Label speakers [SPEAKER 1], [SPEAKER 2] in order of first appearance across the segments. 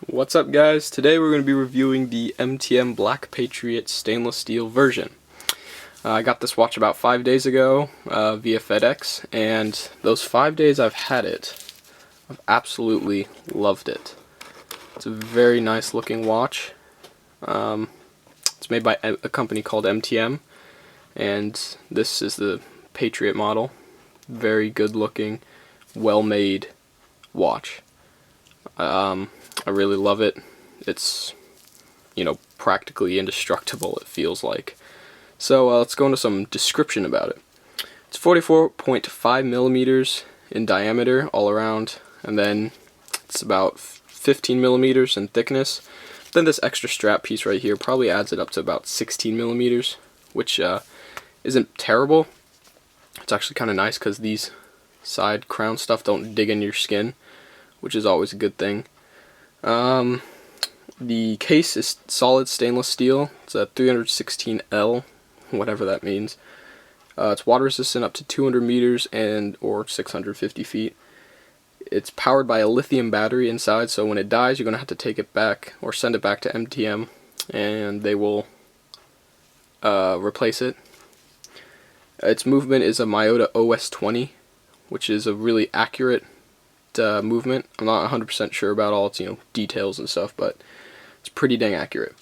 [SPEAKER 1] What's up, guys? Today we're going to be reviewing the MTM Black Patriot stainless steel version. I got this watch about 5 days ago via FedEx, and those 5 days I've had it, I've absolutely loved it. It's a very nice looking watch. It's made by a company called MTM, and this is the Patriot model. Very good looking, well made watch. I really love it. It's, practically indestructible, it feels like. So let's go into some description about it. It's 44.5 millimeters in diameter all around, and then it's about 15 millimeters in thickness. Then this extra strap piece right here probably adds it up to about 16 millimeters, which isn't terrible. It's actually kind of nice because these side crown stuff don't dig in your skin, which is always a good thing. The case is solid stainless steel. It's a 316L, whatever that means. It's water resistant up to 200 meters or 650 feet. It's powered by a lithium battery inside, so when it dies you're going to have to take it back or send it back to MTM and they will replace it. Its movement is a Miyota OS20, which is a really accurate movement. I'm not 100% sure about all its details and stuff, but it's pretty dang accurate.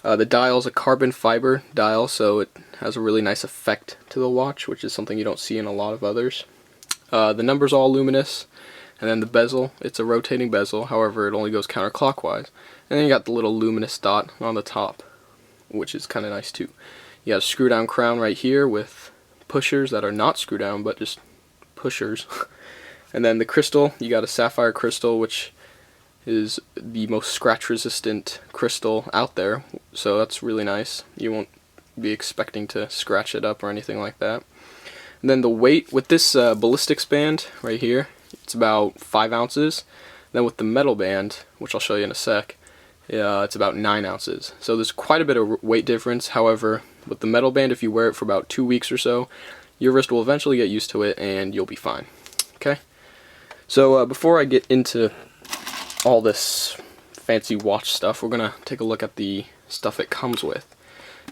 [SPEAKER 1] The dial is a carbon fiber dial, so it has a really nice effect to the watch, which is something you don't see in a lot of others. The numbers all luminous, and then the bezel, it's a rotating bezel, however it only goes counterclockwise. And then you got the little luminous dot on the top, which is kind of nice too. You got a screw down crown right here with pushers that are not screw down but just pushers. And then the crystal, you got a sapphire crystal, which is the most scratch resistant crystal out there, so that's really nice. You won't be expecting to scratch it up or anything like that. And then the weight with this ballistics band right here, it's about 5 ounces. Then with the metal band, which I'll show you in a sec, it's about 9 ounces. So there's quite a bit of weight difference. However, with the metal band, if you wear it for about 2 weeks or so, your wrist will eventually get used to it and you'll be fine. Okay? So before I get into all this fancy watch stuff, we're going to take a look at the stuff it comes with.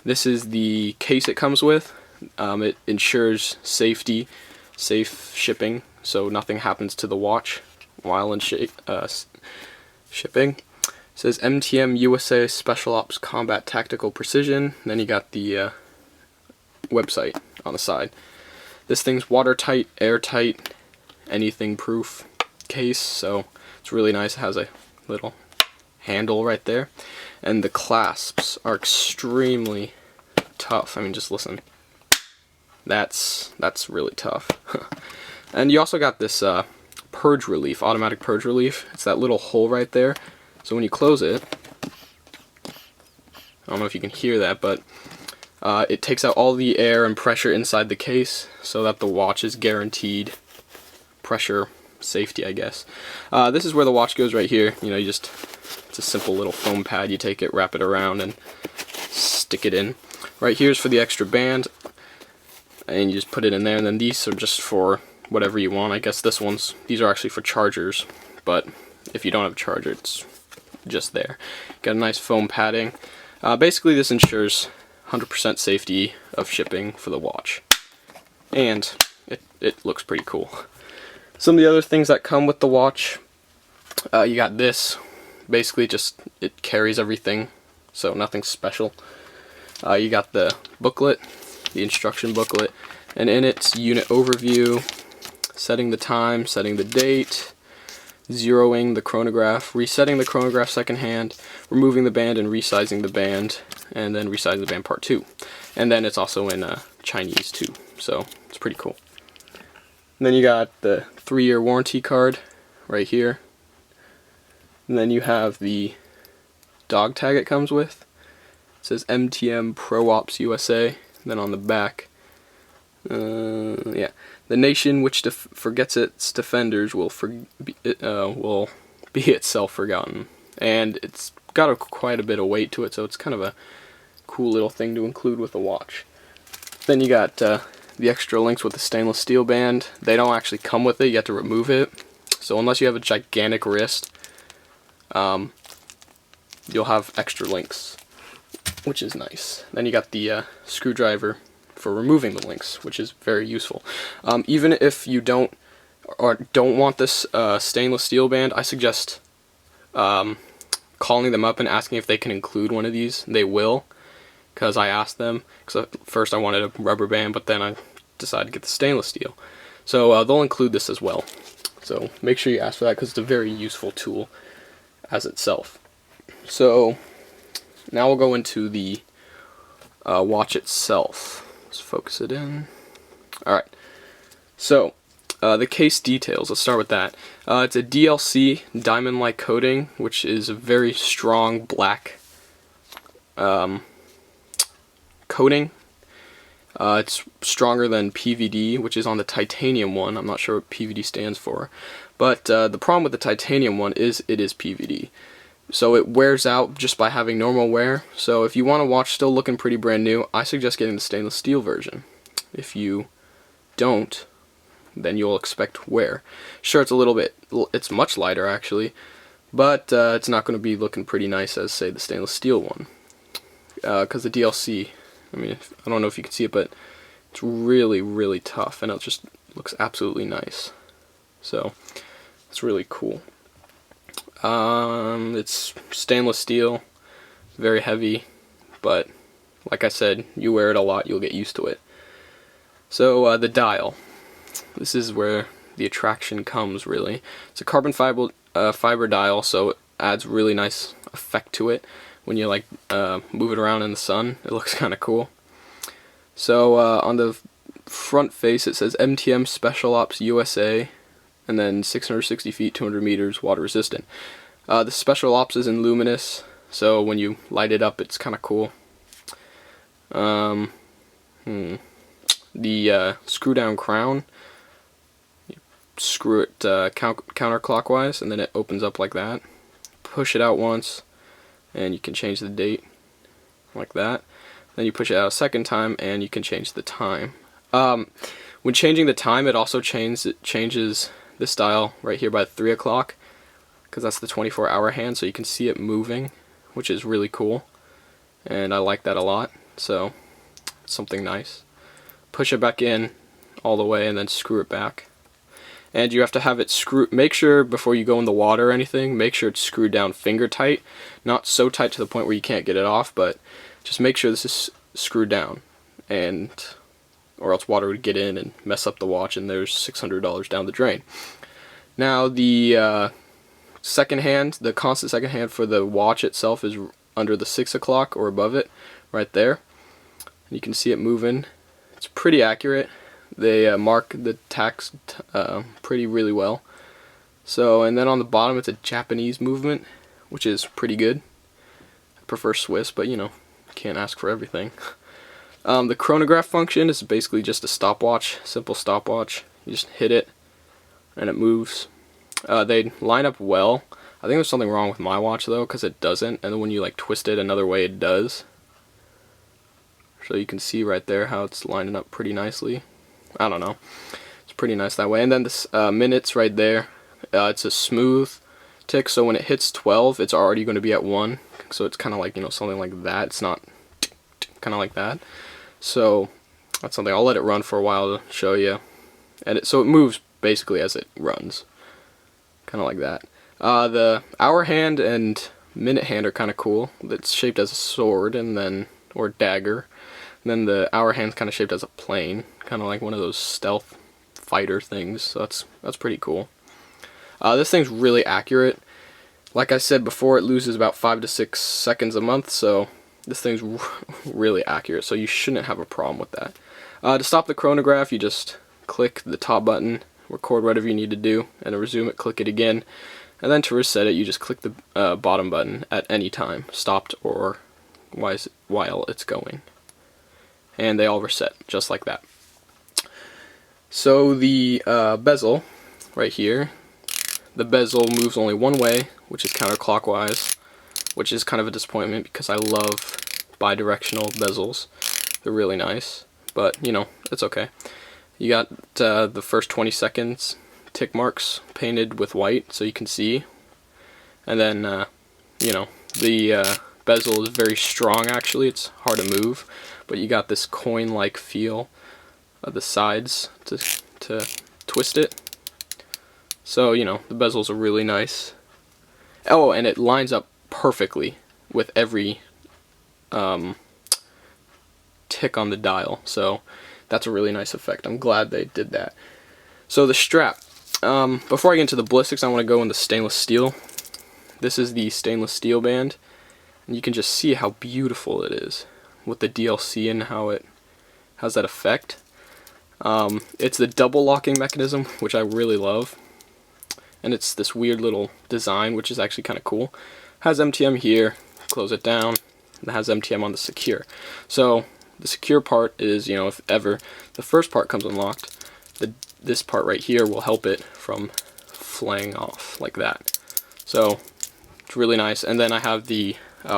[SPEAKER 1] This is the case it comes with. It ensures safe shipping, so nothing happens to the watch while in shipping. It says MTM USA Special Ops Combat Tactical Precision. Then you got the website on the side. This thing's watertight, airtight, anything proof case, so it's really nice. It has a little handle right there, and the clasps are extremely tough. I mean, just listen. That's really tough. And you also got this purge relief, automatic purge relief. It's that little hole right there. So when you close it, I don't know if you can hear that, but it takes out all the air and pressure inside the case so that the watch is guaranteed pressure safety, I guess. This is where the watch goes right here. It's a simple little foam pad. You take it, wrap it around, and stick it in. Right here's for the extra band, and you just put it in there. And then these are just for whatever you want. I guess these are actually for chargers, but if you don't have a charger, it's just there. Got a nice foam padding. Basically, this ensures 100% safety of shipping for the watch, and it looks pretty cool. Some of the other things that come with the watch, you got this. Basically, it carries everything, so nothing special. You got the booklet, the instruction booklet, and in it's unit overview, setting the time, setting the date, zeroing the chronograph, resetting the chronograph second hand, removing the band and resizing the band, and then resizing the band part 2. And then it's also in Chinese too, so it's pretty cool. And then you got the 3-year warranty card right here. And then you have the dog tag it comes with. It says MTM Pro Ops USA. And then on the back, the nation which forgets its defenders will be itself forgotten. And it's got quite a bit of weight to it, so it's kind of a cool little thing to include with a watch. Then you got the extra links with the stainless steel band. They don't actually come with it, you have to remove it. So unless you have a gigantic wrist, you'll have extra links, which is nice. Then you got the screwdriver for removing the links, which is very useful. Even if you don't want this stainless steel band, I suggest calling them up and asking if they can include one of these. They will, because I asked them, because first I wanted a rubber band, but then I decided to get the stainless steel. So they'll include this as well. So make sure you ask for that, because it's a very useful tool as itself. So now we'll go into the watch itself. Let's focus it in. Alright, so the case details, let's start with that. It's a DLC diamond-like coating, which is a very strong black coating. It's stronger than PVD, which is on the titanium one. I'm not sure what PVD stands for. But the problem with the titanium one is it is PVD. So it wears out just by having normal wear. So if you want a watch still looking pretty brand new, I suggest getting the stainless steel version. If you don't, then you'll expect wear. Sure, it's much lighter actually, but it's not going to be looking pretty nice as, say, the stainless steel one. Because the DLC, I mean, I don't know if you can see it, but it's really, really tough, and it just looks absolutely nice. So it's really cool. It's stainless steel, very heavy, but like I said, you wear it a lot, you'll get used to it. So the dial. This is where the attraction comes, really. It's a carbon fiber dial, so it adds really nice effect to it. When you like move it around in the sun, it looks kind of cool. So on the front face it says MTM Special Ops USA, and then 660 feet, 200 meters, water resistant. The Special Ops is in luminous, so when you light it up, it's kind of cool. The screw down crown, you screw it counterclockwise, and then it opens up like that. Push it out once, and you can change the date like that. Then you push it out a second time, and you can change the time. When changing the time, it also changes this dial right here by 3 o'clock, because that's the 24-hour hand, so you can see it moving, which is really cool, and I like that a lot. So it's something nice. Push it back in all the way, and then screw it back. And you have to have it screwed. Make sure before you go in the water or anything, make sure it's screwed down finger tight, not so tight to the point where you can't get it off, but just make sure this is screwed down, or else water would get in and mess up the watch, and there's $600 down the drain. Now the second hand, the constant second hand for the watch itself is under the 6 o'clock or above it, right there. You can see it moving. It's pretty accurate. They mark the tacks really well. So, and then on the bottom it's a Japanese movement, which is pretty good. I prefer Swiss, but you know, can't ask for everything. The chronograph function is basically just a stopwatch, simple stopwatch. You just hit it and it moves. They line up well. I think there's something wrong with my watch though, because it doesn't, and then when you like twist it another way, it does. So you can see right there how it's lining up pretty nicely. I don't know, it's pretty nice that way. And then this minutes right there, it's a smooth tick, so when it hits 12 it's already going to be at 1, so it's kind of like, you know, something like that. It's not kind of like that. So that's something. I'll let it run for a while to show you. And so it moves basically as it runs, kind of like that. The hour hand and minute hand are kind of cool. It's shaped as a sword, and then, or dagger. And then the hour hand's kind of shaped as a plane, kind of like one of those stealth fighter things. So that's pretty cool. This thing's really accurate. Like I said before, it loses about 5 to 6 seconds a month, so this thing's really accurate, so you shouldn't have a problem with that. To stop the chronograph, you just click the top button, record whatever you need to do, and to resume it, click it again. And then to reset it, you just click the bottom button at any time, stopped or while it's going. And they all reset, just like that. So the bezel, right here, the bezel moves only one way, which is counterclockwise, which is kind of a disappointment because I love bi-directional bezels. They're really nice, but you know, it's okay. You got the first 20 seconds tick marks painted with white so you can see, and then you know, The bezel is very strong actually, it's hard to move, but you got this coin-like feel of the sides to twist it. So, you know, the bezels are really nice. Oh, and it lines up perfectly with every tick on the dial, so that's a really nice effect. I'm glad they did that. So the strap, before I get into the ballistics, I want to go into stainless steel. This is the stainless steel band, and you can just see how beautiful it is with the DLC and how it has that effect. It's the double locking mechanism, which I really love, and it's this weird little design, which is actually kind of cool. Has MTM here, close it down, and it has MTM on the secure. So the secure part is, you know, if ever the first part comes unlocked, this part right here will help it from flaying off like that. So it's really nice. And then I have the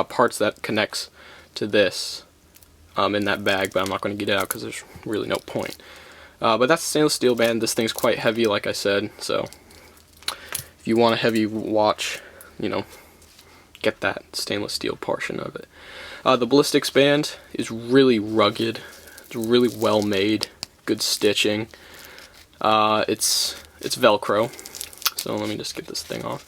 [SPEAKER 1] parts that connects to this in that bag, but I'm not going to get it out because there's really no point. But that's the stainless steel band. This thing's quite heavy, like I said, so if you want a heavy watch, you know, get that stainless steel portion of it. The ballistics band is really rugged. It's really well made, good stitching. It's Velcro, so let me just get this thing off.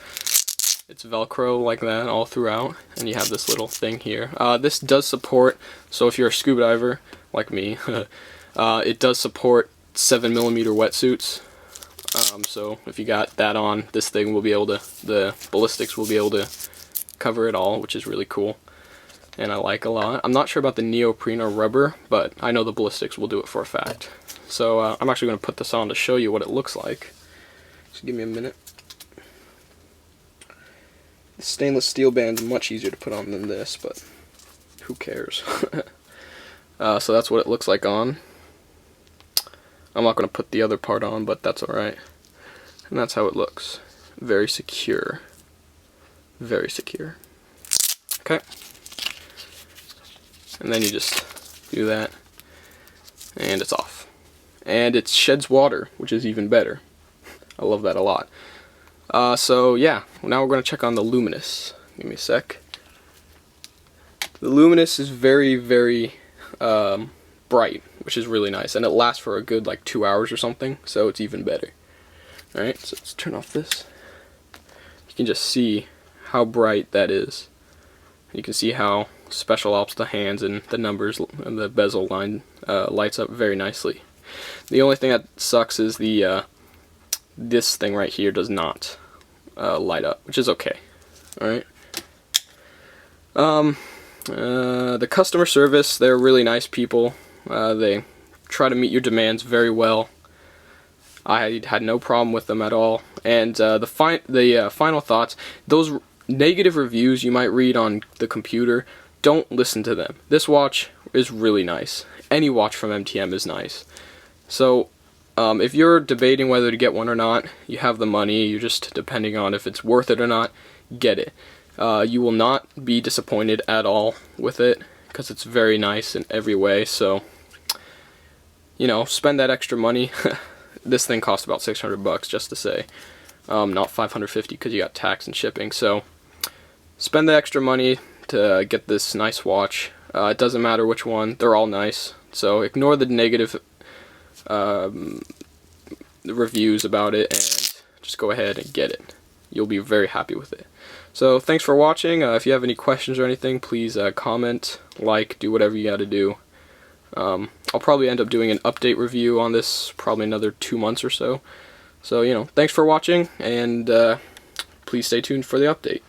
[SPEAKER 1] It's Velcro like that all throughout, and you have this little thing here. This does support, so if you're a scuba diver like me, it does support 7mm wetsuits. So if you got that on, this thing will be able to, the ballistics will be able to cover it all, which is really cool, and I like a lot. I'm not sure about the neoprene or rubber, but I know the ballistics will do it for a fact. So I'm actually going to put this on to show you what it looks like. Just give me a minute. The stainless steel band is much easier to put on than this, but who cares? So that's what it looks like on. I'm not going to put the other part on, but that's alright. And that's how it looks. Very secure. Very secure. Okay. And then you just do that, and it's off. And it sheds water, which is even better. I love that a lot. So yeah, now we're going to check on the luminous. Give me a sec. The luminous is very, very bright, which is really nice, and it lasts for a good like 2 hours or something, so it's even better. Alright, so let's turn off this. You can just see how bright that is. You can see how special ops the hands and the numbers and the bezel line lights up very nicely. The only thing that sucks is the this thing right here does not light up, which is okay. Alright. The customer service, they're really nice people. They try to meet your demands very well. I had no problem with them at all. And the final thoughts, those negative reviews you might read on the computer, don't listen to them. This watch is really nice. Any watch from MTM is nice. So if you're debating whether to get one or not, you have the money, you're just depending on if it's worth it or not, get it. You will not be disappointed at all with it, because it's very nice in every way. So, you know, spend that extra money. This thing cost about $600 just to say, not $550 because you got tax and shipping. So spend the extra money to get this nice watch. It doesn't matter which one, they're all nice. So ignore the negative reviews about it and just go ahead and get it. You'll be very happy with it. So thanks for watching. If you have any questions or anything, please comment, like, do whatever you gotta do. I'll probably end up doing an update review on this probably another 2 months or so. So, you know, thanks for watching, and please stay tuned for the update.